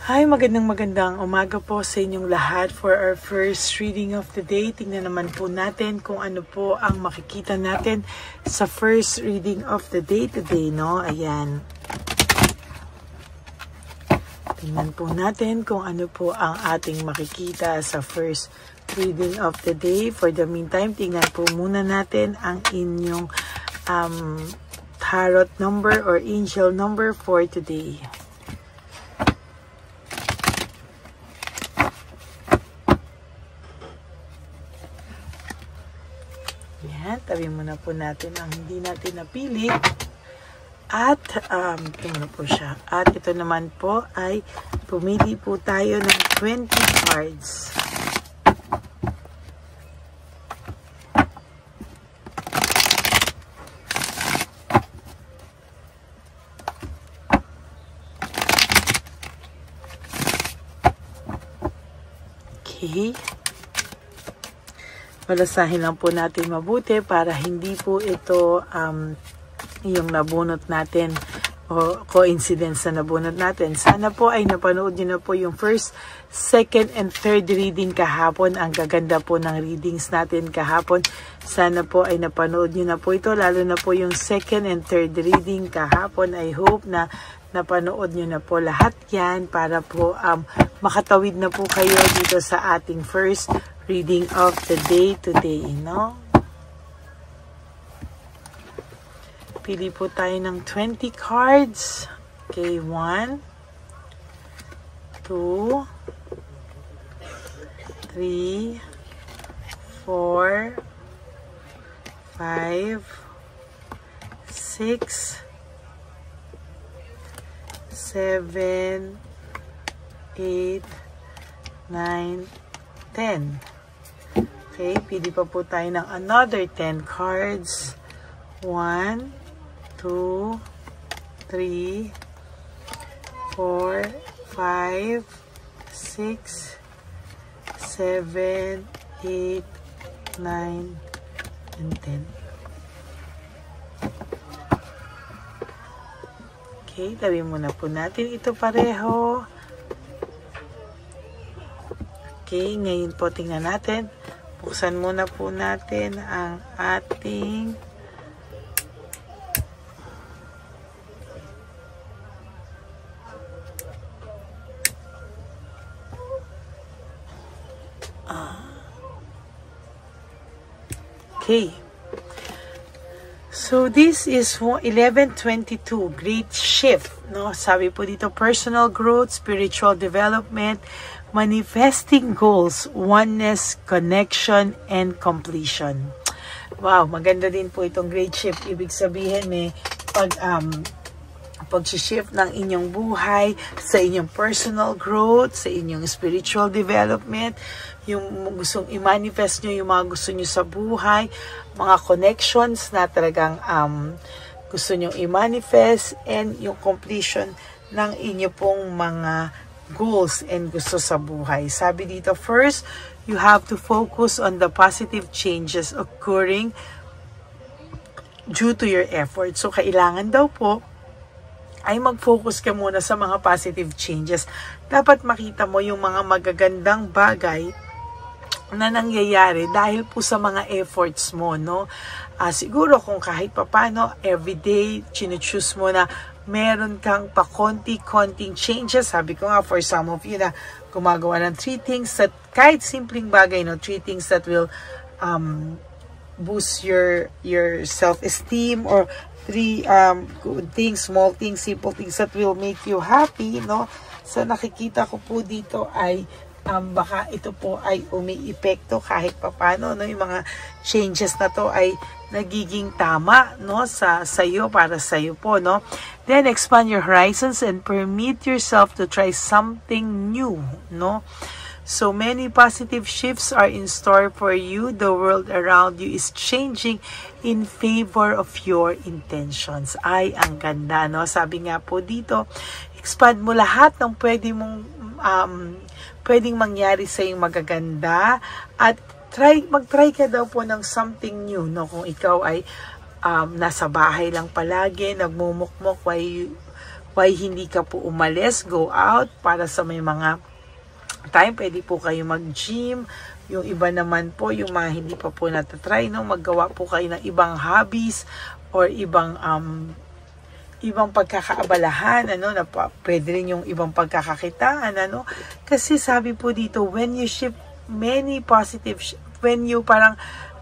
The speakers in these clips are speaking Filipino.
Hi, magandang umaga po sa inyong lahat for our first reading of the day. Tingnan naman po natin kung ano po ang makikita natin sa first reading of the day today, no? Ayan. Tingnan po natin kung ano po ang ating makikita sa first reading of the day. For the meantime, tingnan po muna natin ang inyong tarot number or angel number for today. Yan, tabi muna po natin ang hindi natin napili. At, ito muna po siya. At ito naman po ay pumili po tayo ng 20 cards. Okay. Balasahin lang po natin mabuti para hindi po ito yung nabunot natin o coincidence na nabunot natin. Sana po ay napanood nyo na po yung first, second, and third reading kahapon. Ang gaganda po ng readings natin kahapon. Sana po ay napanood nyo na po ito, lalo na po yung second and third reading kahapon. I hope na napanood nyo na po lahat yan para po makatawid na po kayo dito sa ating first reading of the day today, no? Pili po tayo ng 20 cards. Okay, 1, 2, 3, 4, 5, 6, 7, 8, 9, 10. Okay, pili pa po tayo ng another 10 cards. 1, 2, 3, 4, 5, 6, 7, 8, 9, and 10. Okay, tabi muna po natin ito pareho. Okay, ngayon po tingnan natin. Buksan muna po natin ang ating okay. So this is 11:22, great shift, no? Sabi po dito, personal growth, spiritual development, manifesting goals, oneness, connection, and completion. Wow, maganda din po itong great shift. Ibig sabihin may pag-shift ng inyong buhay sa inyong personal growth, sa inyong spiritual development, yung gustong i-manifest nyo, yung mga gusto nyo sa buhay, mga connections na talagang gusto nyo i-manifest, and yung completion ng inyo pong mga goals and gusto sa buhay. Sabi dito, first, you have to focus on the positive changes occurring due to your effort. So, kailangan daw po ay mag-focus ka muna sa mga positive changes. Dapat makita mo yung mga magagandang bagay na nangyayari dahil po sa mga efforts mo, no? Siguro kung kahit papano, everyday, chine-choose mo na meron kang pakonti-konting changes. Sabi ko nga, for some of you na gumagawa ng 3 things that, kahit simpleng bagay, no? 3 things that will boost your self-esteem, or 3 good things, small things, simple things that will make you happy, no? So, nakikita ko po dito ay baka ito po ay umiipekto kahit papano, no? Yung mga changes na to ay nagiging tama, no? Sa'yo, para sa'yo po, no? Then, expand your horizons and permit yourself to try something new, no? So, many positive shifts are in store for you. The world around you is changing in favor of your intentions. Ay, ang ganda, no? Sabi nga po dito, expand mo lahat ng pwedeng mangyari sa iyong magaganda, at mag-try ka daw po ng something new, no? Kung ikaw ay nasa bahay lang palagi, nagmumukmok, why hindi ka po umalis, go out, para sa may mga time, pwede po kayo mag-gym. Yung iba naman po, yung mga hindi pa po natatry, no, maggawa po kayo ng ibang hobbies or ibang pagkakaabalahan, ano, na pwede rin yung ibang pagkakakitaan, ano. Kasi sabi po dito, when you shift many positive, when you parang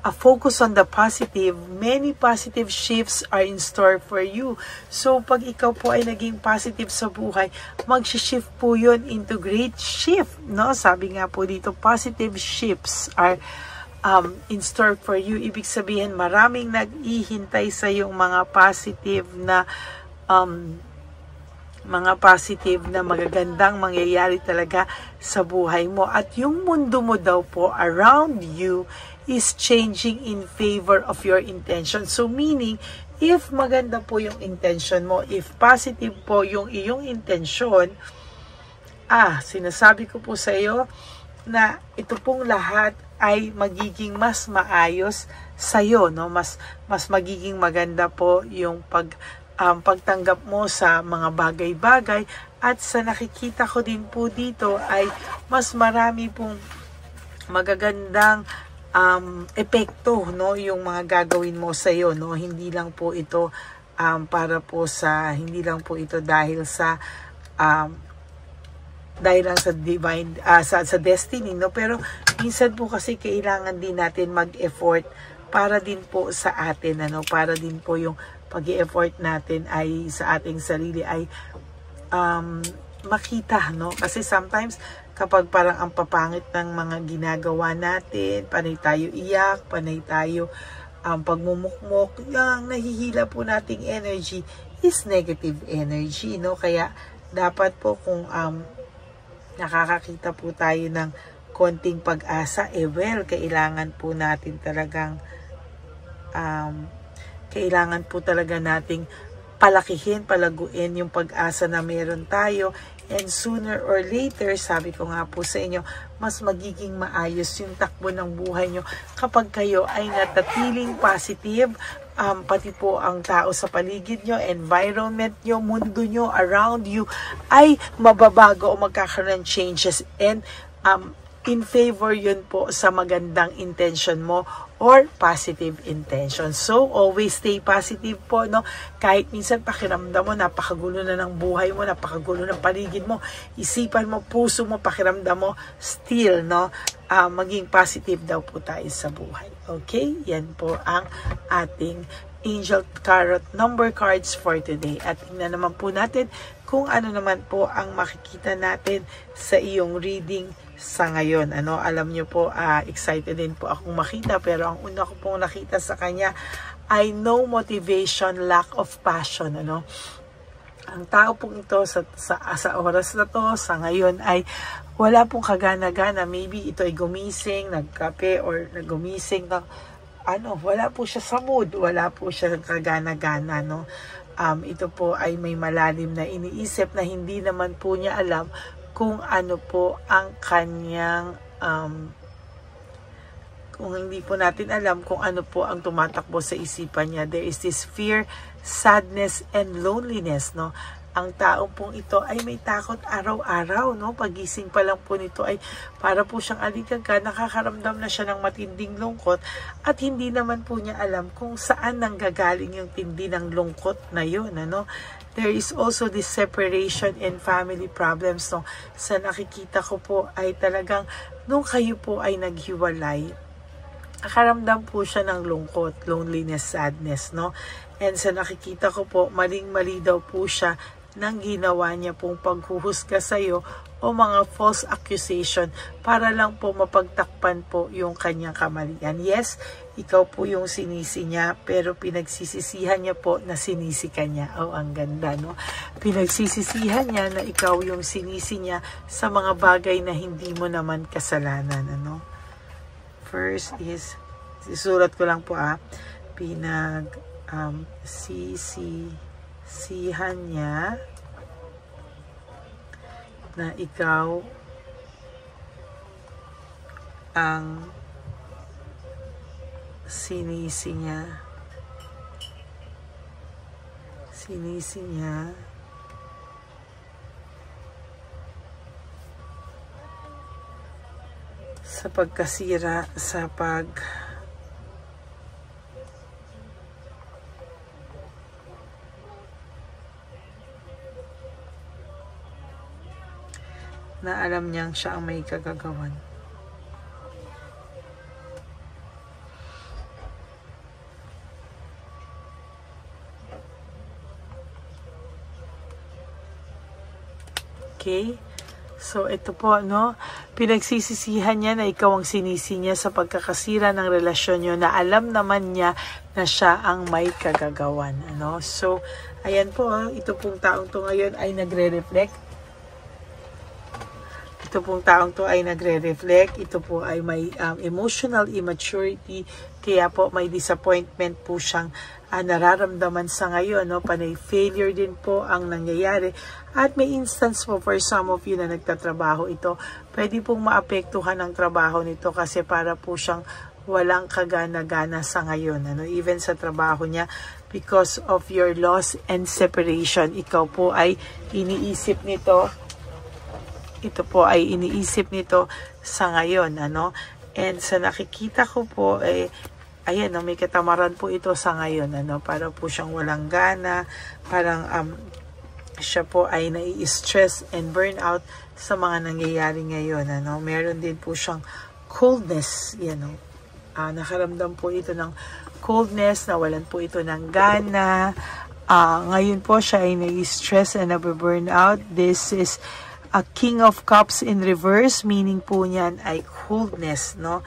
focus on the positive, many positive shifts are in store for you. So, pag ikaw po ay naging positive sa buhay, mag-shift po yun into great shift, no? Sabi nga po dito, positive shifts are in store for you. Ibig sabihin, maraming nag-ihintay sa yung mga positive na magagandang mangyayari talaga sa buhay mo. At yung mundo mo daw po around you is changing in favor of your intention. So meaning, if maganda po yung intention mo, if positive po yung iyong intention, sinasabi ko po sa iyo na ito pong lahat ay magiging mas maayos sa iyo, no? Mas magiging maganda po yung pagtanggap mo sa mga bagay-bagay, at sa nakikita ko din po dito ay mas marami pong magagandang epekto, no, yung mga gagawin mo sa iyo, no. Hindi lang po ito hindi lang po ito dahil lang sa divine sa destiny, no, pero minsan po kasi kailangan din natin mag-effort para din po sa atin, ano, para din po yung pag-i-effort natin ay sa ating sarili ay makita, no? Kasi sometimes kapag parang ang papangit ng mga ginagawa natin, panay tayo iyak, panay tayo pagmumukmok, yung nahihila po nating energy is negative energy, no? Kaya dapat po kung nakakakita po tayo ng konting pag-asa, kailangan po natin talagang kailangan po talaga nating palakihin, palaguin yung pag-asa na meron tayo. And sooner or later, sabi ko nga po sa inyo, mas magiging maayos yung takbo ng buhay nyo kapag kayo ay natatiling positive, pati po ang tao sa paligid nyo, environment nyo, mundo nyo, around you, ay mababago o magkakaroon ng changes, and in favor yun po sa magandang intention mo or positive intention. So, always stay positive po, no? Kahit minsan pakiramdam mo, napakagulo na ng buhay mo, napakagulo ng paligid mo, isipan mo, puso mo, pakiramdam mo, still, no? Maging positive daw po tayo sa buhay. Okay? Yan po ang ating Angel Tarot number cards for today. At tingnan naman po natin kung ano naman po ang makikita natin sa iyong reading sa ngayon. Ano, alam niyo po, excited din po akong makita, pero ang una ko pong nakita sa kanya ay no motivation, lack of passion, ano. Ang tao pong ito sa oras na to, sa ngayon, ay wala pong kagana-gana. Maybe ito ay gumising, nagkape, or nagumising ng wala po siya sa mood, wala po siya kagana-gana, no. Ito po ay may malalim na iniisip na hindi naman po niya alam kung ano po ang kanyang kung hindi po natin alam kung ano po ang tumatakbo sa isipan niya. There is this fear, sadness, and loneliness, no. Ang tao pong ito ay may takot araw-araw, no. Pagising pa lang po nito ay para po siyang aligagka, nakakaramdam na siya ng matinding lungkot, at hindi naman po niya alam kung saan nanggagaling yung tindi ng lungkot na yun, ano. There is also this separation and family problems, no. Sa nakikita ko po ay talagang nung kayo po ay naghiwalay, nakaramdam po siya ng lungkot, loneliness, sadness, no. And sa nakikita ko po, maling-mali daw po siya nang ginawa niya pong paghuhusga sa iyo o mga false accusation para lang po mapagtakpan po yung kanyang kamalian. Yes, ikaw po yung sinisi niya, pero pinagsisisihan niya po na sinisi ka niya. Oh, ang ganda, no? Pinagsisisihan niya na ikaw yung sinisi niya sa mga bagay na hindi mo naman kasalanan, ano? First is, isulat ko lang po, sisihan niya na ikaw ang sinisi niya sa pagkasira, sa na alam niyang siya ang may kagagawan. Okay? So, ito po, no? Pinagsisisihan niya na ikaw ang sinisi niya sa pagkakasira ng relasyon niyo na alam naman niya na siya ang may kagagawan. Ano? So, ayan po, ito pong taong to ngayon ay nagre-reflect. Ito pong taong to ay nagre-reflect. Ito po ay may emotional immaturity. Kaya po may disappointment po siyang nararamdaman sa ngayon. No? Panay failure din po ang nangyayari. At may instance po for some of you na nagtatrabaho ito. Pwede pong maapektuhan ang trabaho nito kasi para po siyang walang kagana-gana sa ngayon. Ano? Even sa trabaho niya, because of your loss and separation, ikaw po ay iniisip nito. Ito po ay iniisip nito sa ngayon. Ano? And sa nakikita ko po, ayan, no, may katamaran po ito sa ngayon. Ano? Para po siyang walang gana. Parang siya po ay nai-stress and burnout sa mga nangyayari ngayon. Ano? Meron din po siyang coldness. Yan, no? Nakaramdam po ito ng coldness. Nawalan po ito ng gana. Ngayon po siya ay nai-stress and nabe-burnout. This is a King of Cups in reverse, meaning po niyan ay coldness, no?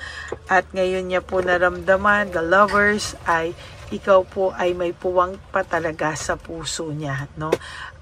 At ngayon niya po naramdaman, the Lovers, ay ikaw po ay may puwang pa talaga sa puso niya, no?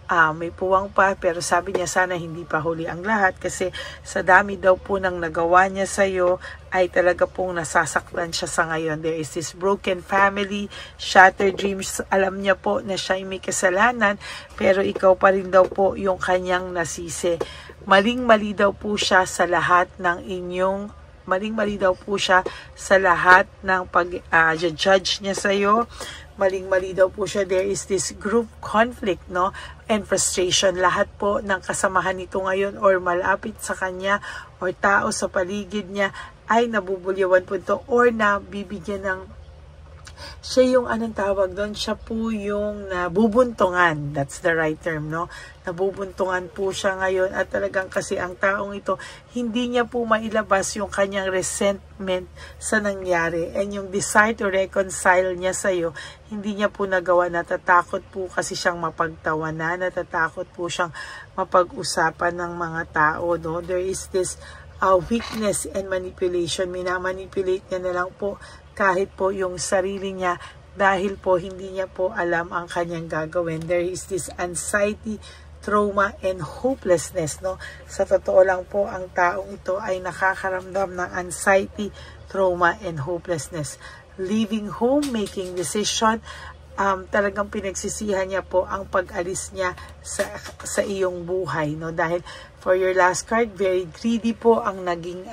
May puwang pa, pero sabi niya sana hindi pa huli ang lahat kasi sa dami daw po ng nagawa niya sa'yo ay talaga pong nasasaktan siya sa ngayon. There is this broken family, shattered dreams. Alam niya po na siya ay may kasalanan, pero ikaw pa rin daw po yung kanyang nasisi. Maling-mali daw po siya sa lahat ng inyong maling-mali daw po siya sa lahat ng pag-judge niya sa'yo. Maling-mali daw po siya. There is this group conflict, no? And frustration. Lahat po ng kasamahan nito ngayon or malapit sa kanya or tao sa paligid niya ay nabubulyawan po ito or nabibigyan ng siya yung anong tawag doon, siya po yung nabubuntungan. That's the right term, no? Nabubuntungan po siya ngayon at talagang kasi ang taong ito, hindi niya po mailabas yung kanyang resentment sa nangyari and yung desire to reconcile niya sa'yo, hindi niya po nagawa. Natatakot po kasi siyang mapagtawanan, natatakot po siyang mapag-usapan ng mga tao, no? There is this weakness and manipulation. Minamanipulate niya na lang po kahit po yung sarili niya dahil po hindi niya po alam ang kanyang gagawin. There is this anxiety, trauma, and hopelessness, no? Sa totoo lang po, ang taong ito ay nakakaramdam ng anxiety, trauma, and hopelessness. Leaving home, making decision, talagang pinagsisihan niya po ang pag-alis niya sa iyong buhay, no? Dahil for your last card, very greedy po ang naging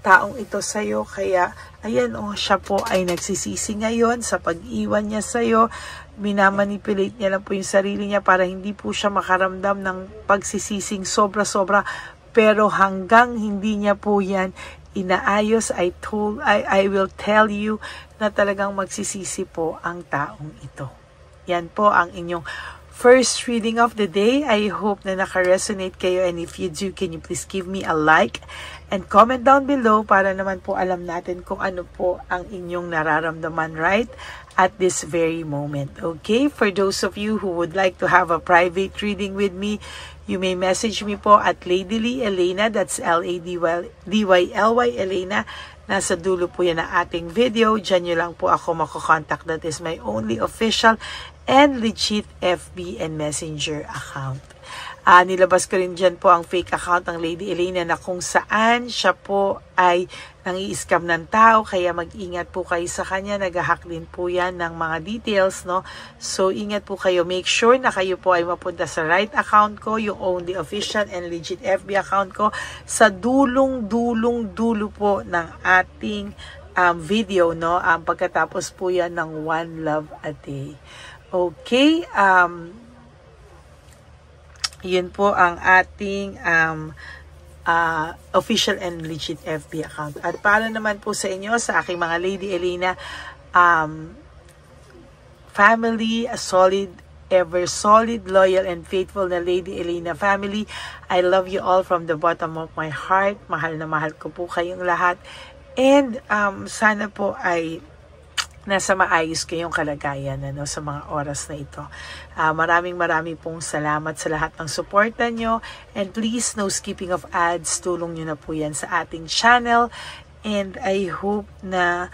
taong ito sa'yo. Kaya, ayan, siya po ay nagsisisi ngayon sa pag-iwan niya sa'yo. Minamanipulate niya lang po yung sarili niya para hindi po siya makaramdam ng pagsisising sobra-sobra. Pero hanggang hindi niya po yan inaayos, I will tell you na talagang magsisisi po ang taong ito. Yan po ang inyong first reading of the day. I hope na naka-resonate kayo, and if you do, can you please give me a like and comment down below para naman po alam natin kung ano po ang inyong nararamdaman right at this very moment. Okay? For those of you who would like to have a private reading with me, you may message me po at Ladyly Elena, that's L-A-D-Y-L-Y Elena. Nasa dulo po yan ang ating video. Diyan nyo lang po ako makokontak. That is my only official and legit FB and Messenger account. Nilabas ko rin dyan po ang fake account ng Lady Elena na kung saan siya po ay nangi-scam ng tao. Kaya mag-ingat po kayo sa kanya. Nag-hack din po yan ng mga details, no? So, ingat po kayo. Make sure na kayo po ay mapunta sa right account ko, yung only official and legit FB account ko, sa dulo po ng ating video, no? Pagkatapos po yan ng One Love a Day. Okay, yun po ang ating official and legit FB account. At para naman po sa inyo, sa aking mga Lady Elena family, a solid, ever solid, loyal, and faithful na Lady Elena family, I love you all from the bottom of my heart. Mahal na mahal ko po kayong lahat. And sana po ay nasa maayos kayong kalagayan sa mga oras na ito. Maraming pong salamat sa lahat ng suporta nyo. And please, no skipping of ads. Tulong nyo na po yan sa ating channel. And I hope na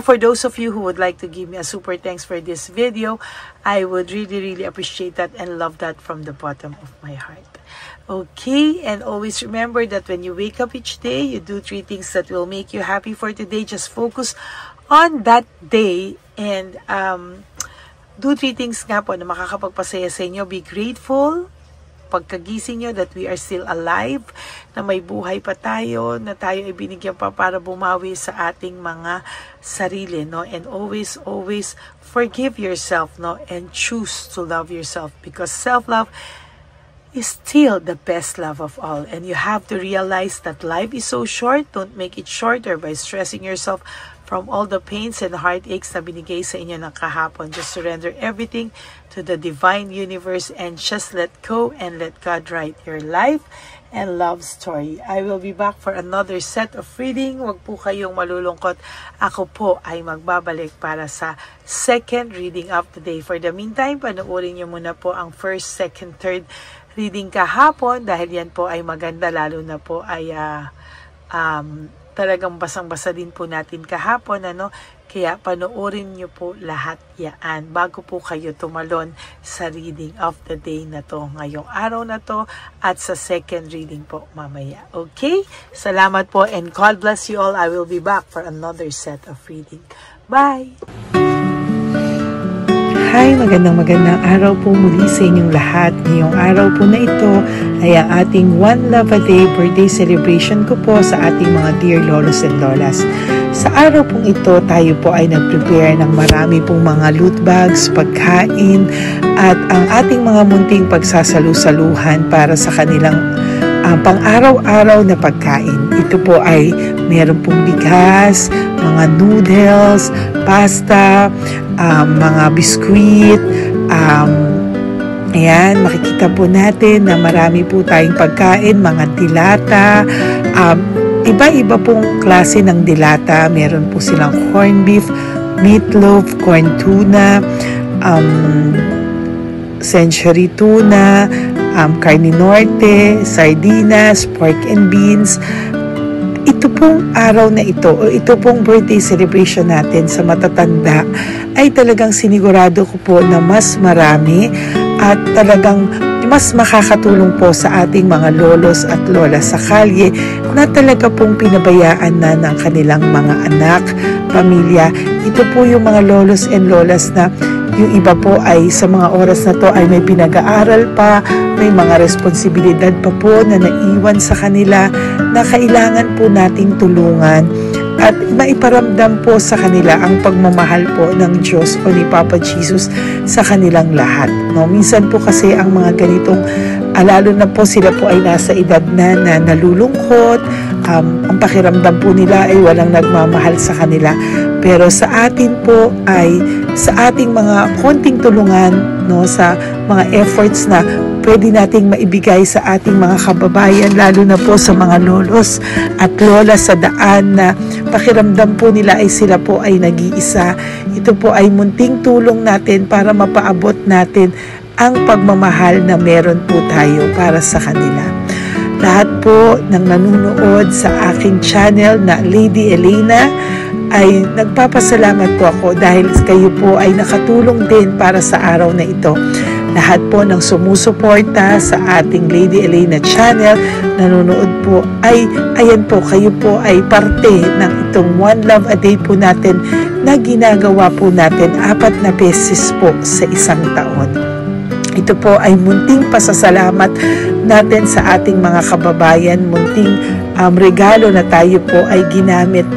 for those of you who would like to give me a super thanks for this video, I would really appreciate that and love that from the bottom of my heart. Okay, and always remember that when you wake up each day, you do 3 things that will make you happy for today. Just focus on that day and do 3 things nga po na makakapagpasaya sa inyo. Be grateful pagkagising nyo that we are still alive, na may buhay pa tayo, na tayo ay binigyan pa para bumawi sa ating mga sarili, no? And always forgive yourself, no? And choose to love yourself, because self-love is still the best love of all. And you have to realize that life is so short. Don't make it shorter by stressing yourself from all the pains and heartaches na binigay sa inyo ng kahapon. Just surrender everything to the divine universe and just let go and let God write your life and love story. I will be back for another set of reading. Huwag po kayong malulungkot. Ako po ay magbabalik para sa second reading of the day. For the meantime, panoorin nyo muna po ang first, second, third reading kahapon, dahil yan po ay maganda, lalo na po ay talagang basang-basa din po natin kahapon, kaya panoorin nyo po lahat yan bago po kayo tumalon sa reading of the day na to, ngayong araw na to, at sa second reading po mamaya. Okay? Salamat po and God bless you all. I will be back for another set of reading. Bye! Hi, magandang araw po muli sa inyong lahat. Ngayong araw po na ito ay ang ating One Love a Day birthday celebration ko po sa ating mga dear lolos and lolas. Sa araw pong ito, tayo po ay nag-prepare ng marami pong mga loot bags, pagkain, at ang ating mga munting pagsasalu-saluhan para sa kanilang pang-araw-araw na pagkain. Ito po ay meron pong bigas, mga noodles, pasta, mga biskuit, ayan, makikita po natin na marami po tayong pagkain, mga dilata, iba-iba pong klase ng dilata. Meron po silang corned beef, meatloaf, corn tuna, century tuna, carne norte, sardinas, pork and beans. Ito pong araw na ito, o ito pong birthday celebration natin sa matatanda, ay talagang sinigurado ko po na mas marami at talagang mas makakatulong po sa ating mga lolos at lola sa kalye na talaga pong pinabayaan na ng kanilang mga anak, pamilya. Ito po yung mga lolos and lolas na yung iba po ay sa mga oras na to ay may pinag-aaral pa, may mga responsibilidad pa po na naiwan sa kanila na kailangan po nating tulungan at maiparamdam po sa kanila ang pagmamahal po ng Diyos o ni Papa Jesus sa kanilang lahat. No? Minsan po kasi ang mga ganitong, lalo na po sila po ay nasa edad na nalulungkot, ang pakiramdam po nila ay walang nagmamahal sa kanila. Pero sa atin po ay sa ating mga konting tulungan, no, sa mga efforts na pwede nating maibigay sa ating mga kababayan, lalo na po sa mga lolos at lola sa daan na pakiramdam po nila ay sila po ay nag-iisa. Ito po ay munting tulong natin para mapaabot natin ang pagmamahal na meron po tayo para sa kanila. Lahat po ng nanonood sa aking channel na Lady Elena ay nagpapasalamat po ako dahil kayo po ay nakatulong din para sa araw na ito. Lahat po ng sumusuporta sa ating Lady Elena channel, nanonood po, ay ayan po, kayo po ay parte ng itong One Love a Day po natin na ginagawa po natin 4 na beses po sa isang taon. Ito po ay munting pasasalamat natin sa ating mga kababayan, munting regalo na tayo po ay ginamit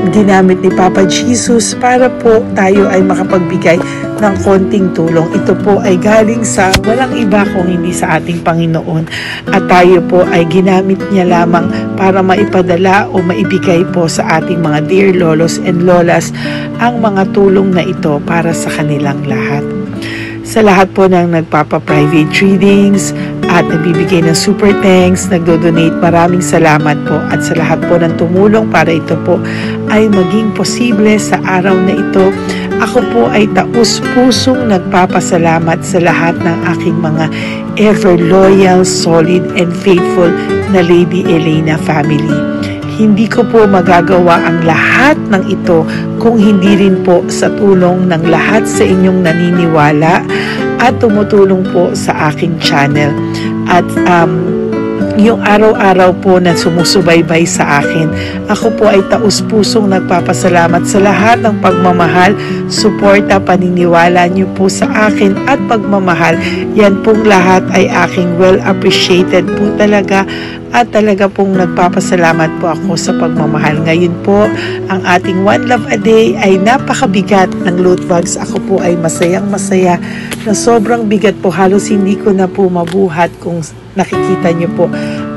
ginamit ni Papa Jesus para po tayo ay makapagbigay ng konting tulong. Ito po ay galing sa walang iba kung hindi sa ating Panginoon. At tayo po ay ginamit niya lamang para maipadala o maibigay po sa ating mga dear lolos and lolas ang mga tulong na ito para sa kanilang lahat. Sa lahat po ng nagpapa-private readings at nagbibigay ng super thanks, nagdo-donate, maraming salamat po. At sa lahat po ng tumulong para ito po ay maging posible sa araw na ito, ako po ay taus-pusong nagpapasalamat sa lahat ng aking mga ever loyal, solid, and faithful na Lady Elena family. Hindi ko po magagawa ang lahat ng ito kung hindi rin po sa tulong ng lahat sa inyong naniniwala at tumutulong po sa aking channel. At yung araw-araw po na sumusubaybay sa akin, ako po ay taus-pusong nagpapasalamat sa lahat ng pagmamahal, suporta, paniniwala niyo po sa akin at pagmamahal. Yan pong lahat ay aking well appreciated po talaga. At talaga pong nagpapasalamat po ako sa pagmamahal. Ngayon po, ang ating One Love a Day ay napakabigat ng loot bags. Ako po ay masayang-masaya na sobrang bigat po. Halos hindi ko na po mabuhat kung nakikita nyo po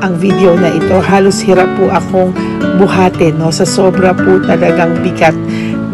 ang video na ito. Halos hirap po akong buhatin, no? Sa sobra po talagang bigat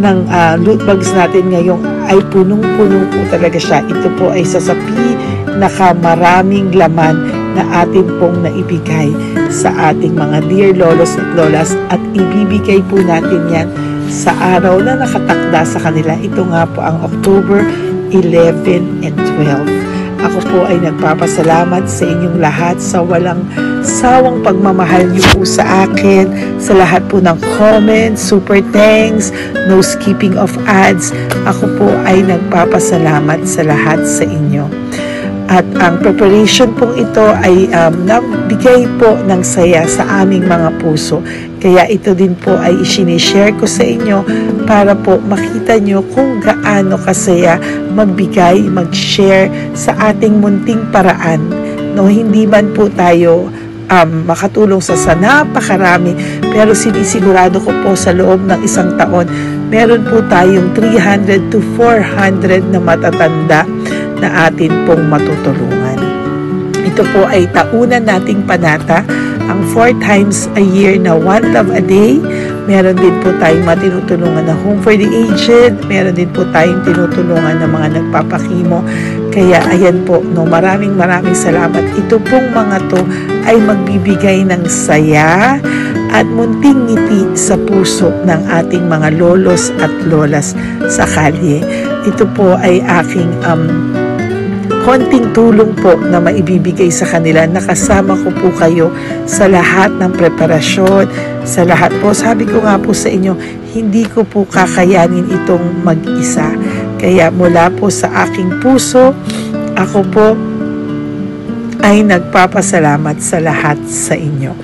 ng loot bags natin ngayong ay punong-puno po talaga siya. Ito po ay sasapi nakamaraming laman na atin pong naibigay sa ating mga dear lolos at lolas at ibibigay po natin yan sa araw na nakatakda sa kanila. Ito nga po ang October 11 and 12. Ako po ay nagpapasalamat sa inyong lahat sa walang sawang pagmamahal niyo po sa akin, sa lahat po ng comments, super thanks, no skipping of ads. Ako po ay nagpapasalamat sa lahat sa inyo. At ang preparation pong ito ay nabigay po ng saya sa aming mga puso. Kaya ito din po ay isinishare ko sa inyo para po makita nyo kung gaano kasaya magbigay, mag-share sa ating munting paraan. No, hindi man po tayo makatulong sa napakarami, pero sinisigurado ko po sa loob ng isang taon, meron po tayong 300 to 400 na matatanda na atin pong matutulungan. Ito po ay taunan nating panata, ang 4 times a year na One Love a Day. Meron din po tayong matinutulungan na Home for the Aged. Meron din po tayong tinutulungan ng mga nagpapakimo. Kaya ayan po, no, maraming salamat. Ito pong mga to ay magbibigay ng saya at munting ngiti sa puso ng ating mga lolos at lolas sa kalye. Ito po ay aking konting tulong po na maibibigay sa kanila. Nakasama ko po kayo sa lahat ng preparasyon, sa lahat po. Sabi ko nga po sa inyo, hindi ko po kakayanin itong mag-isa. Kaya mula po sa aking puso, ako po ay nagpapasalamat sa lahat sa inyo.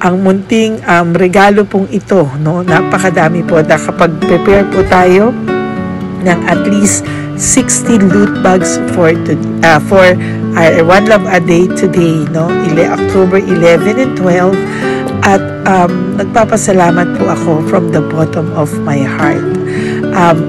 Ang munting regalo pong ito, no, napakadami po. Kapag prepare po tayo ng at least 60 loot bags for One Love a Day today, no? October 11 and 12. At nagpapasalamat po ako from the bottom of my heart.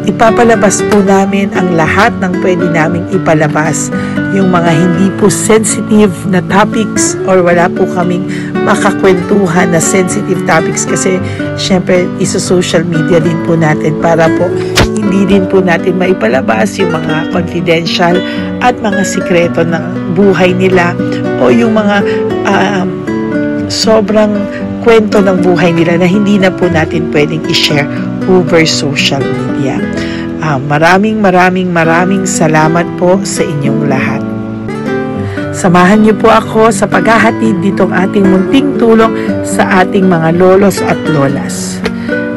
Ipapalabas po namin ang lahat ng pwede naming ipalabas. Yung mga hindi po sensitive na topics or wala po kaming makakwentuhan na sensitive topics kasi syempre isa-social media din po natin para po hindi din po natin maipalabas yung mga confidential at mga sikreto ng buhay nila o yung mga sobrang kwento ng buhay nila na hindi na po natin pwedeng i-share over social media. Maraming salamat po sa inyong lahat. Samahan niyo po ako sa paghahatid ditong ating munting tulong sa ating mga lolos at lolas.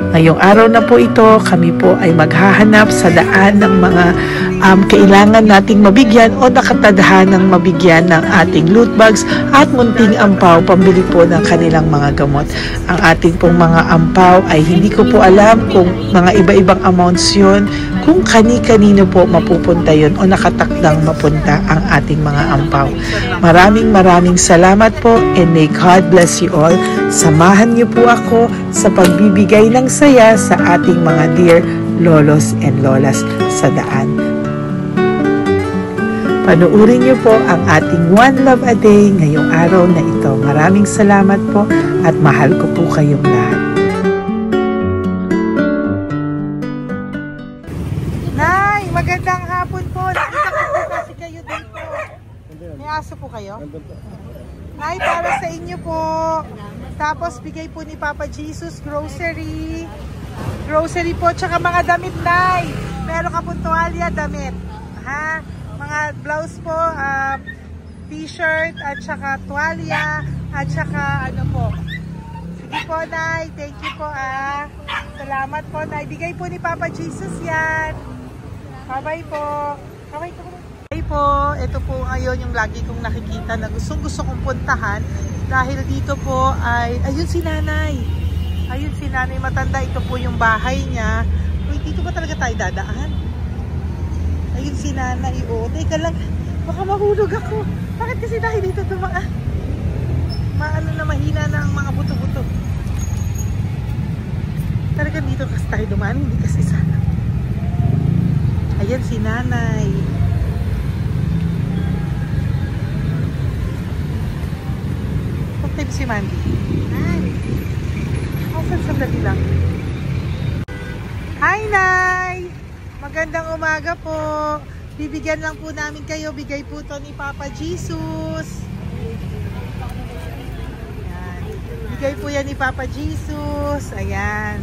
Ngayong araw na po ito, kami po ay maghahanap sa daan ng mga kailangan nating mabigyan o nakatadhanang mabigyan ng ating loot bags at munting ampaw pambili po ng kanilang mga gamot. Ang ating pong mga ampaw ay hindi ko po alam kung mga iba-ibang amounts yun, kung kani-kanino po mapupunta yun o nakatakdang mapunta ang ating mga ampaw. Maraming salamat po and may God bless you all. Samahan niyo po ako sa pagbibigay ng saya sa ating mga dear lolos and lolas sa daan. Panuurin niyo po ang ating One Love a Day ngayong araw na ito. Maraming salamat po at mahal ko po kayong lahat. Nay, magandang hapon po. Nakita ko po kasi kayo dito. May aso po kayo? Nay, para sa inyo po. Tapos bigay po ni Papa Jesus grocery. Grocery po, tsaka mga damit, Nay. Meron ka po tuwalya, damit. Ha? Mga blouse po, t-shirt, at saka tuwalya, at saka ano po. Sige po, Nay. Thank you po, Salamat po, Nay. Bigay po ni Papa Jesus yan. Bye-bye po. Bye po. Ito po ngayon yung lagi kong nakikita na gusto kong puntahan. Dahil dito po ay, ayun si Nanay. Ayun si Nanay matanda. Ito po yung bahay niya. Uy, dito ba talaga tayo dadaan? Ayun si Nanay. O, teka lang. Baka mahulog ako. Bakit kasi dahil dito dumaan? Maano na mahina na ang mga buto-buto. Talaga dito kasi tayo dumaan. Hindi kasi sana. Ayan si Nanay. Si Mandy. Sandali lang. Hi, Nay! Magandang umaga po. Bibigyan lang po namin kayo. Bigay po to ni Papa Jesus. Ayan. Bigay po yan ni Papa Jesus. Ayan.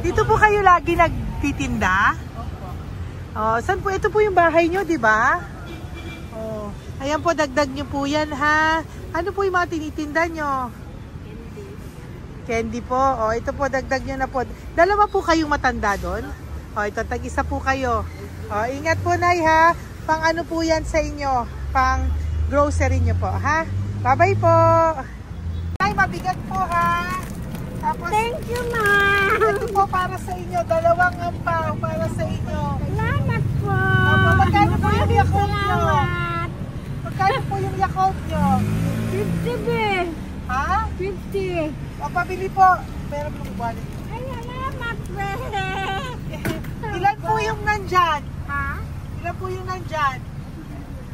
Dito po kayo lagi nagtitinda? Oh, saan po? Ito po yung bahay nyo, di ba? Oh. Ayan po, dagdag nyo po yan, ha? Ano po yung mga tinitinda nyo? Candy po. O, ito po, dagdag nyo na po. Dalawa po kayong matanda doon. O, ito, tag-isa po kayo. O, ingat po, Nay, ha? Pang ano po yan sa inyo? Pang grocery nyo po, ha? Bye-bye po. Nay, mabigat po, ha? Tapos, thank you, ma'am. Ito po para sa inyo. Dalawang ampaw para sa inyo. Salamat po. Opo, magkano po yung Yakult nyo? Salamat. Magkano po yung Yakult nyo? 50 be. Ha? 50. O, pabili po. Pero po wallet. Ay, salamat, be. Ilan po yung nandyan? Ha? Ilan po yung nandyan?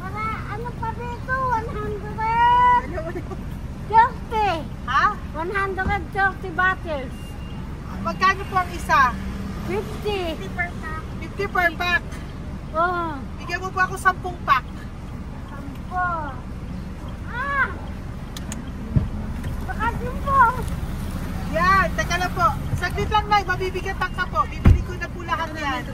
Para ano pa dito? 130. Ha? 130 bottles. Magkano po ang isa? 50. 50 per pack. Oh. Bigyan mo po ako 10 pack. 10. Ah! Bakasyon po. Yan, teka lang po. Saglit lang, Nay. Mabibigatan ka po. Bibili ko na po lahat yan.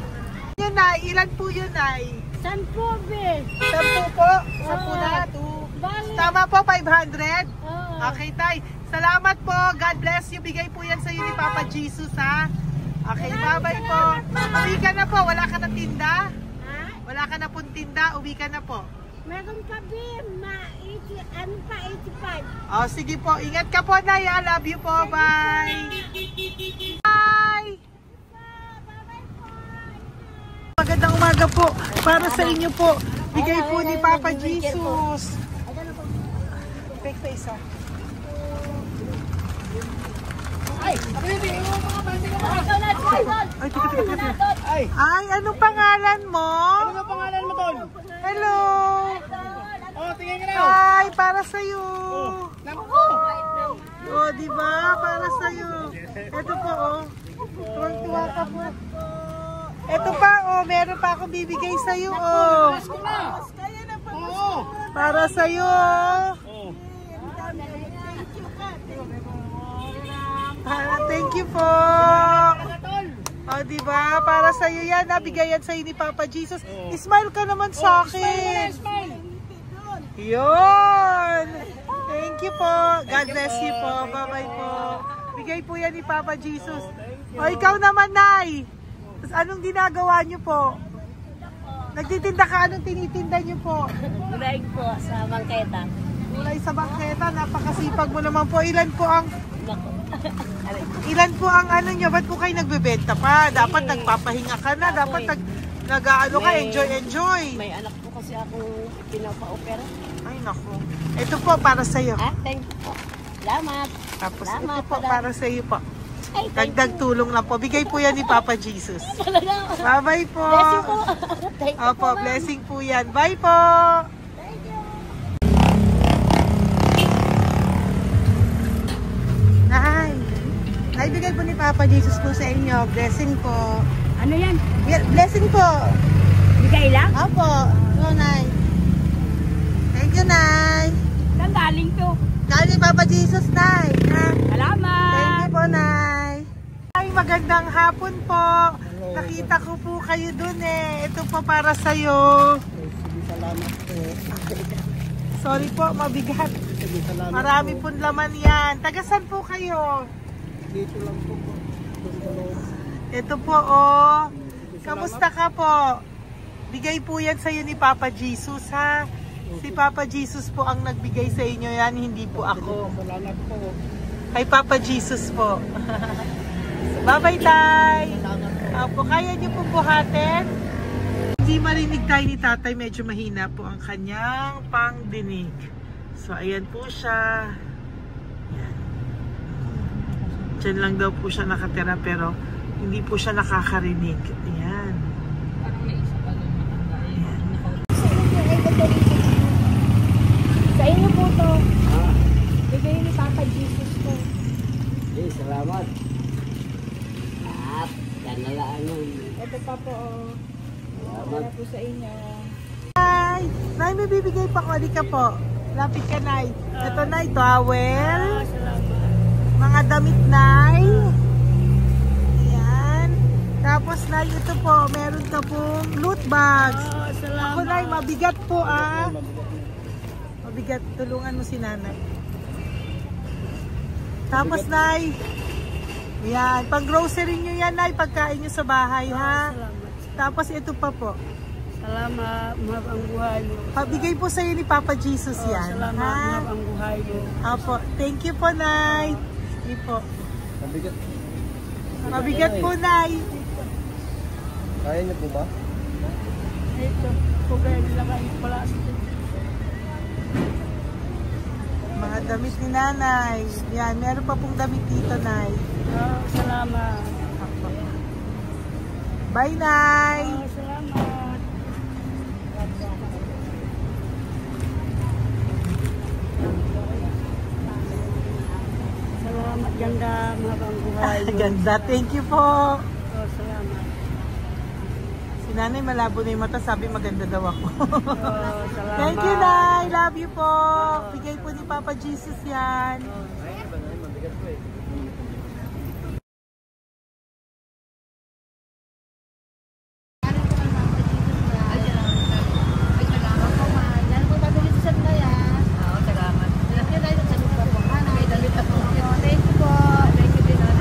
Yun, Nay. Ilan po yun, Nay? 10 be. 10 po. 10 na. 2. Bali. Tama po, 500? Oh. Okay, Tay. Salamat po. God bless you. Bigay po yan sa iyo ni Papa Jesus, ha? Okay, bye-bye po. Uwi ka na po. Wala ka na tinda? Ha? Wala ka na pong tinda. Uwi ka na po. Meron pa be. Ano pa? 85. Oh, sige po. Ingat ka po, Nay. I love you po. Bye. Bye. Magandang umaga po. Para sa inyo po. Bigay po ni Papa Jesus. Take sa isa. Ay, teka. Ay, anong pangalan mo? Ano pangalan mo, Tol? Hello. Oh, tingin ka na. Hi, para sa'yo. Naku! Oh, di ba? Para sa'yo. Ito po, oh. Tuwang-tuwa ka po. Ito pa, oh. Meron pa akong bibigay sa'yo, oh. Oo! Para sa'yo. Oh. Thank you po. Oh, di ba? Para sa iyo 'yan, nabigayan sa ni Papa Jesus. Smile ka naman sa akin. Smile! Yun. Thank you po. God bless you po. Bye-bye po. Bigay po 'yan ni Papa Jesus. O ikaw naman, Nay. Anong ginagawa niyo po? Nagtitinda ka, anong tinitinda niyo po? Gulay po sa bangketa. Gulay sa bangketa, napakasipag mo naman po. Ilan po ang ano nyo? Ba't po kayo nagbebenta pa? Dapat nagpapahinga ka na. Dapat nag-ano ka, enjoy. May anak po kasi akong pinapa-opera. Ay, naku. Ito po, para sa'yo. Ah, thank you po. Salamat. Tapos Salamat, ito po, madam. para sa'yo po. Dagdag tulong lang po. Bigay po yan ni Papa Jesus. Bye-bye po. Blessing po. Thank you Opo, blessing po yan. Bye po. Thank you. Nay. Nay, bigay po ni Papa Jesus po sa inyo. Blessing po. Ano yan? Blessing po. Bigay lang? Opo. So, Nay. Thank you, Nay. Saan galing to? Galing Papa Jesus, Nay. Ha? Salamat. Thank you po, Nay. Ay, magandang hapon po. Nakita ko po kayo dun eh. Ito po para sa'yo. Salamat po. Sorry po, mabigat. Salamat Marami pong laman yan. Tagasan po kayo? Dito lang po po. Ito po, oh. Kamusta ka po? Bigay po yan sa'yo ni Papa Jesus, ha? Si Papa Jesus po ang nagbigay sa inyo yan, hindi po ako. Salamat po. Kay Papa Jesus po. Bye-bye, Tay! Opo, kaya niyo po buhatin? Hindi marinig tayo ni Tatay, medyo mahina po ang kanyang pangdinig. So, ayan po siya. Ayan. Diyan lang daw po siya nakatira pero hindi po siya nakakarinig. Ayan. Sa inyo po to. Bigay ni Papa Jesus to. Salamat. At, kanalaan nun. Ito pa po. Para po sa inyo. Nay! Nay, may bibigay pa ko. Halika po. Lapit ka, Nay. Ito, Nay, towel. Salamat. Mga damit, Nay. Ayan. Tapos, Nay, ito po. Meron ka pong loot bags. Salamat. Ako, Nay, mabigat po, ah. Mabigat. Tulungan mo si Nanay. Tapos, Nay. Ayan. Pang-grocery nyo yan, Nay. Pagkain nyo sa bahay, ha? Salamat. Tapos, ito pa po. Salamat. Mahal ang buhay mo. Pabigay po sa'yo ni Papa Jesus yan. Salamat. Ha? Mahal ang buhay mo. Apo. Thank you po, Nay. Sige po. Mabigat. Mabigat po, Nay. Kaya niyo po ba? Ito. Kugay nila kayo pala. Mga damit ni Nanay. Yan. Meron pa pong damit dito, Nay. Salamat. Apo. Bye, Nay. Salamat. Salamat, ganda. Mahal ang buhay mo. Ganda. Thank you po. Salamat. Si Nanay malabo na yung mata. Sabi maganda daw ako. Salamat. Thank you, Nay. Love you po. Bigay po ni Papa Jesus yan. Mabigat po eh.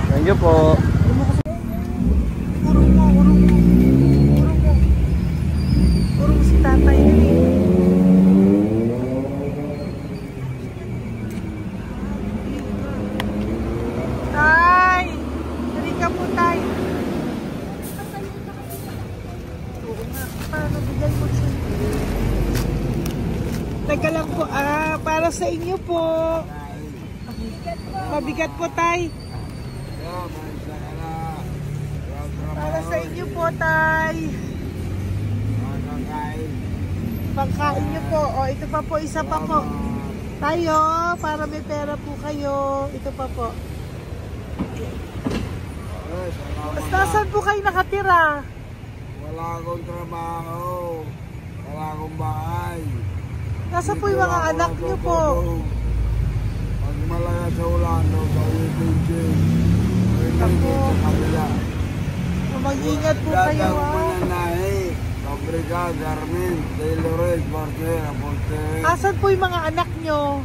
Thank you po. Urong mo, urong mo. Urong mo. Urong si Tatay. Tay! Halika po, Tay. Oo nga. Paano bigay mo siya? Teka lang po. Para sa inyo po. Mabigat po, Tay. Para sa inyo po, Tay. Pagkain nyo po. O, ito pa po, isa pa po. Tayo, para may pera po kayo. Ito pa po. Nasaan po kayo nakatira? Wala akong trabaho. Wala akong bahay. Nasa po yung mga anak nyo po? Pag malaya sa ulan, sa UPG. Ako. Sa kabila. Mag-ingat po kayo, Dadang ha? mananahe. Fabrika, garment, tailorage, bartera, portere. Asan po yung mga anak nyo?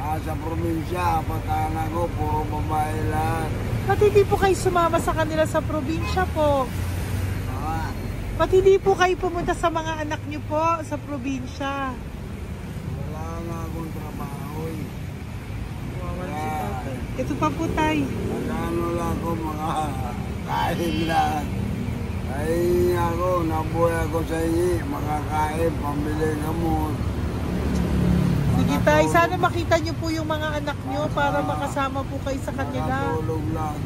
Sa probinsya, patanan ko, puro babae lahat. Ba't hindi po kayo sumama sa kanila sa probinsya po? Ah, Ba't hindi po kayo pumunta sa mga anak nyo po sa probinsya? wala nga akong trabaho eh. Ito pa po, Tay. Magkano lang ako mga kain lang. Ay ako, nabuhay ako sa inyo, makakain, pambili gamot. Sige Tay. Sana makita niyo po yung mga anak niyo para makasama po kayo sa kanila. Nakatulog lang.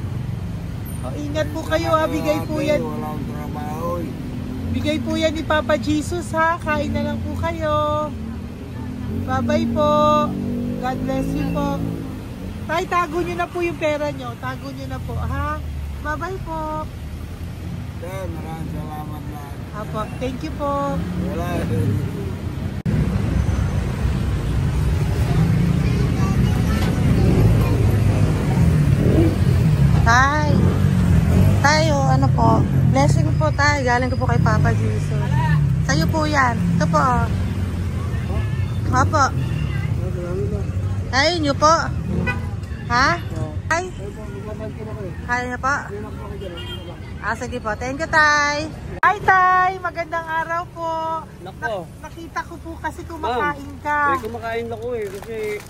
Ingat po kayo ha. Bigay po yan. Walang trabaho. Bigay po yan ni Papa Jesus ha. Kain na lang po kayo. Bye-bye po. God bless you po. Tay, tago nyo na po yung pera nyo. Tago nyo na po ha. Bye-bye po. Maraming salamat na. Apo, thank you po. Wala. Tay. Tayo, ano po? Blessing po tayo. Galing ko po kay Papa Jesus. Sa'yo po yan. Ito po. Opo. Tayo nyo po. Ha? Tay? Kaya niyo po? Sige po. Thank you, Tay. Hi, Tay. Magandang araw po. Nako. Nakita ko po kasi kumakain ka. Kumakain ako kasi...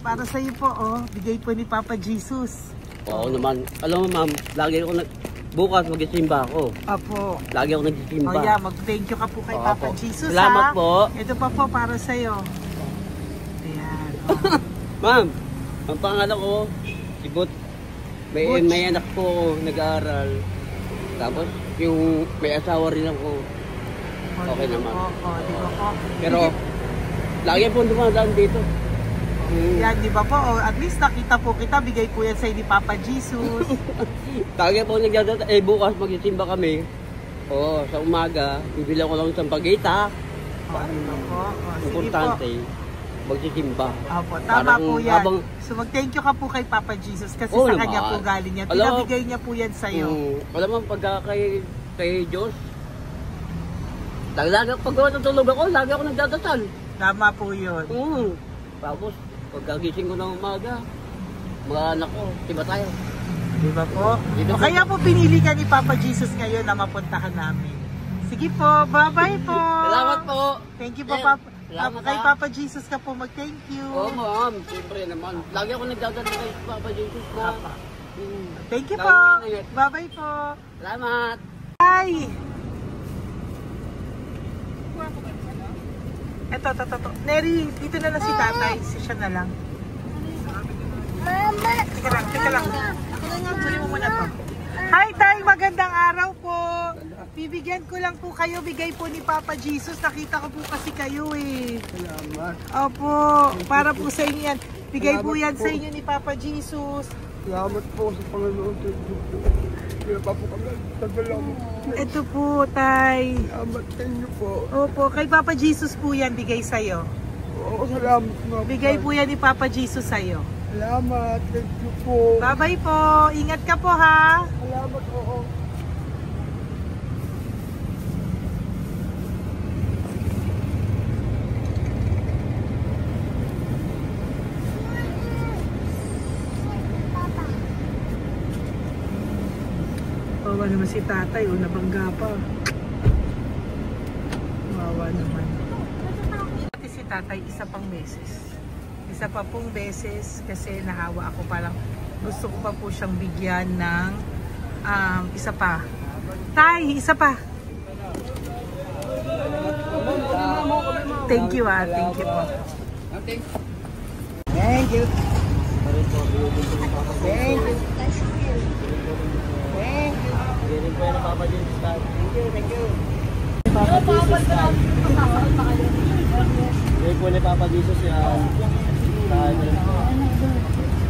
Para sa'yo po, oh. Bigay po ni Papa Jesus. Oo naman. Alam mo ma'am, lagi ako bukas magsisimba ako. Apo. Lagi ako nagsisimba. Oh yeah, mag-thank you ka po kay Papa Jesus. Salamat ha? po. Ito pa po para sa'yo. Ayan. Oh. Ma'am, ang pangalan ko, si Butch. May anak ko nag-aaral. Tapos yung may asawa rin ako. Okay naman. Di ba po? Pero lagi po dumadaan dito. Yan, di ba po? At least nakita po kita, bigay po yan sa'yo ni Papa Jesus. Lagi po nagdadaan. Bukas magsisimba kami. Sa umaga, bibili ko lang isang pagita. Importante. Magsisimba. Opo, tama po yan. So mag-thank you ka po kay Papa Jesus kasi sa kanya po galing yan. Pinabigay niya po yan sa'yo. Alam mo, pagka kay Diyos, lagi pag natutulog ako, lagi ako nagdadasal. Tama po yun. Tapos, pagkagising ko ng umaga, mga anak ko, diba tayo? Diba po? Kaya po pinili ka ni Papa Jesus ngayon na mapuntahan namin. Sige po, bye-bye po. Salamat po. Thank you po, Papa. Kay Papa Jesus ka po mag-thank you. Oo, ma'am. Siyempre naman. Lagi ako nagdadala kay Papa Jesus na. Thank you po. Bye-bye po. Salamat. Bye. Eto. Neri, dito na lang si tatay. Siya na lang. Mama! Teka lang. Sali mo muna to. Hi, Tay! Magandang araw po. Bibigyan ko lang po kayo. Bigay po ni Papa Jesus. Nakita ko po kasi kayo eh. Salamat. Opo. Para po sa inyo yan. Bigay po yan sa inyo ni Papa Jesus. Salamat po sa Panginoon. Kaya pa po kami. Salamat. Ito po, Tay. Salamat sa inyo po. Opo. Kay Papa Jesus po yan. Bigay sa'yo. Oo, salamat po. Bigay po yan ni Papa Jesus sa'yo. Salamat. Thank you po. Bye-bye po. Ingat ka po ha. Salamat po. Wawa naman si tatay, nabangga pa. Wawa naman. Pati si tatay, isa pang beses. Isa pa pong beses kasi nahawa ako, parang gusto ko pa po siyang bigyan ng isa pa. Tay, isa pa. Thank you thank you po. Thank you. Thank you. Hindi po yan ang Papa Jesus. Thank you. Hindi po ni Papa Jesus yan. Thank you po.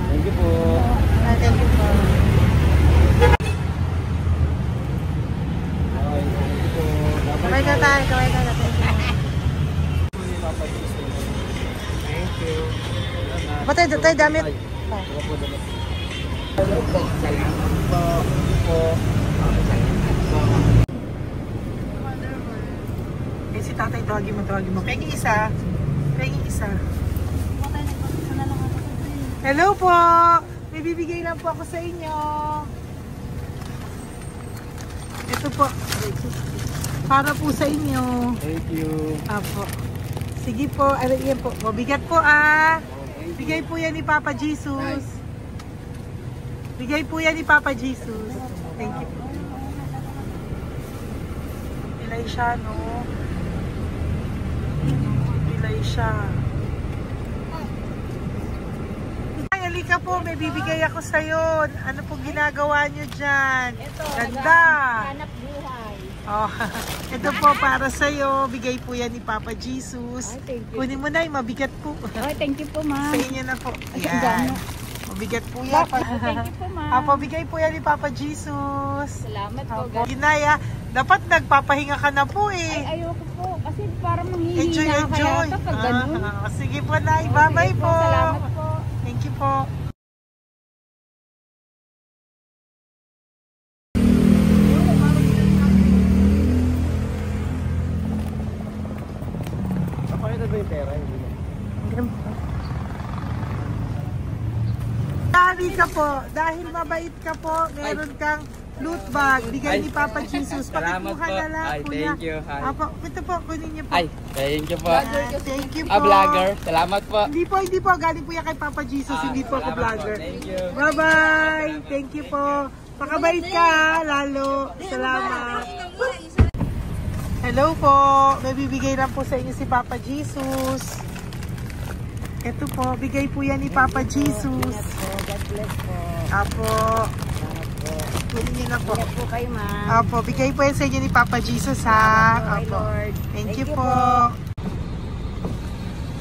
Thank you po. Kaway ka tayo. Kaway ka tayo. Thank you. Ba't tayo damit? Eh si tatay, tawagin mo. Pengi isa. Hello po. May bibigay lang po ako sa inyo. Ito po. Para po sa inyo. Thank you. Apo. Sige po. Yan po. Mabigat po Bigay po yan ni Papa Jesus. Bigay po yan ni Papa Jesus. Thank you. Pilay siya, no? Pilay siya. halika po, may bibigay ako sa'yo. Ano po ginagawa nyo dyan? Ito, Ganda! hanap buhay. Oh, ito po para sa'yo. Bigay po yan ni Papa Jesus. Ay, thank you. Kunin mo na, mabigat po. Ay, thank you po, ma'am. Sa inyo na po. Ay, Yan. gano. Mabigat po yan. Thank you po, ma'am. Apo, bigay po yan ni Papa Jesus. Salamat po. Apo. Ginaya, dapat nagpapahinga ka na po eh. Ay, ayoko po. Kasi parang manghihina Enjoy, kaya enjoy. ito pag ganun. Sige po, Nay. Bye-bye Sige po. Salamat po. Thank you po. Pakita ba yung pera? Dahil ka po, dahil mabait ka po, meron kang loot bag. Bigay ni Papa Jesus. Salamat Pakikuha po. na lang Ay, po thank niya. you. Ay. Apo, ito po, kunin niyo po. Ay, thank you po. Thank you po. Vlogger. Salamat po. Hindi po. Galing po yan kay Papa Jesus. Hindi po ako Salamat vlogger. po. Thank you. Bye-bye. Thank you po. Pakabait ka, lalo. Salamat. Hello po. May bibigay lang po sa inyo si Papa Jesus. Ito po, bigay po yan ni Papa Jesus. God bless po. Apo. Kunin niyo na po. Ingat po kayo, ma'am. Apo, bigay po yan sa inyo ni Papa Jesus ha. Salamat po, Apo. Lord. Thank you po.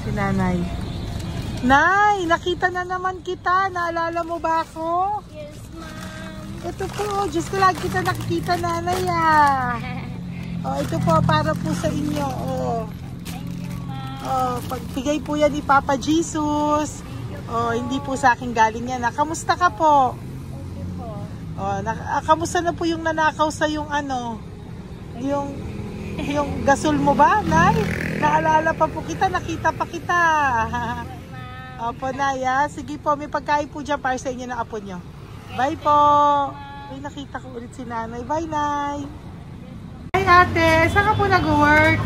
Si Nanay. Nay, nakita na naman kita. Naalala mo ba ako? Yes, ma'am. Ito po, Diyos ko lagi kita nakikita, Nanay ah. Oh, ito po, para po sa inyo. Oh. Oh, pagbigay po yan ni Papa Jesus. Oh, hindi po sa akin galing yan. Kamusta ka po? Oh, kamusta na po yung nanakaw sa yung ano? Yung gasol mo ba, Nay? Naalala pa po kita, nakita pa kita. Opo, Nay, ah. Sige po, may pagkain po dyan para sa inyo ng apo nyo. Bye po. Ay, nakita ko ulit si Nanay. Bye, Nay. Hi, ate. Saan ka po nag-work?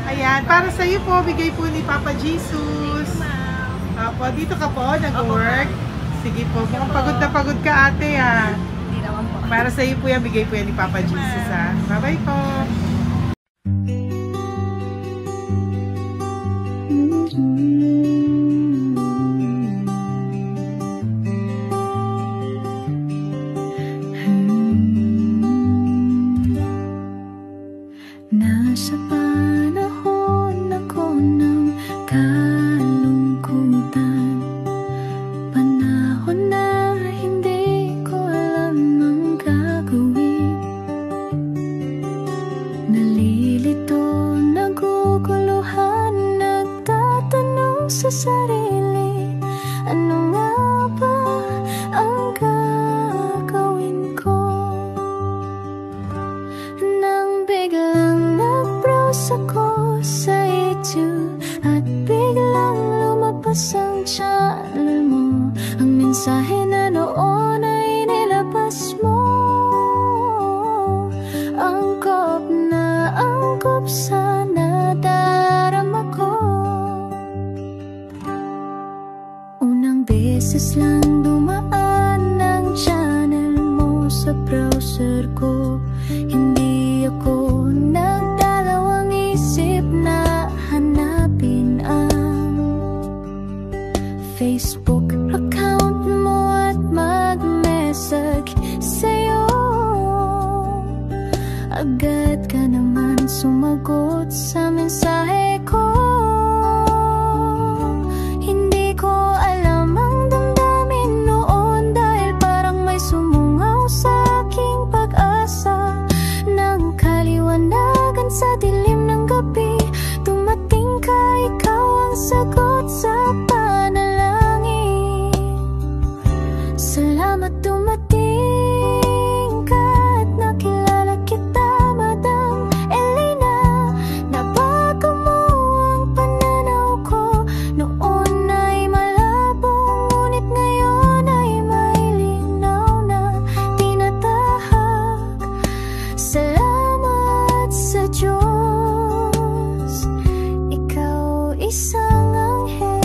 Ayan, para sa iyo po, bigay po ni Papa Jesus. Opo, dito ka po, nag-work. Sige po, mukhang pagod na pagod ka, ate, ha. Hindi naman po. Para sa iyo po yan, bigay po yan ni Papa Jesus, ha. Bye-bye po. Nasa panahon ako ng kalungkutan, panahon na hindi ko alam ang gagawin. Nalilito, naguguluhan, nagtatanong sa sarili, ano nga ba ang gagawin ko? Nang biglang nag-browse ako sa YouTube at biglang lumabas ang channel mo, ang mensahe na noon ay nilabas mo. Angkop sa nadarama ko. Unang beses lang dumaan ang channel mo sa browser ko, hindi ako nagdalawang isip na hanapin ang Facebook account mo at mag-message sa'yo. Agad ka naman sumagot sa mensahe ko. Hindi ko alam ang damdamin noon, dahil parang may sumungaw sa aking pag-asa. Nang kaliwanagan sa dilim ng gabi, dumating ka, ikaw ang sagot sa panalangin. Salamat dumating ka at nakilala kita, Madam Elena. Nabago mo ang pananaw ko, noon ay malabo, ngunit ngayon ay may linaw na tinatahak. Salamat sa Diyos, ikaw isang anghel.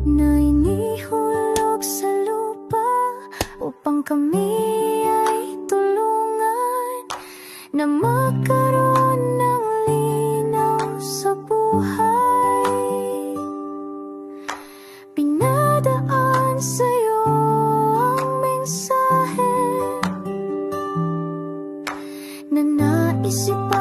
Na inihulog sa lupa upang kami ay tulungan na magkaroon ng linaw sa isip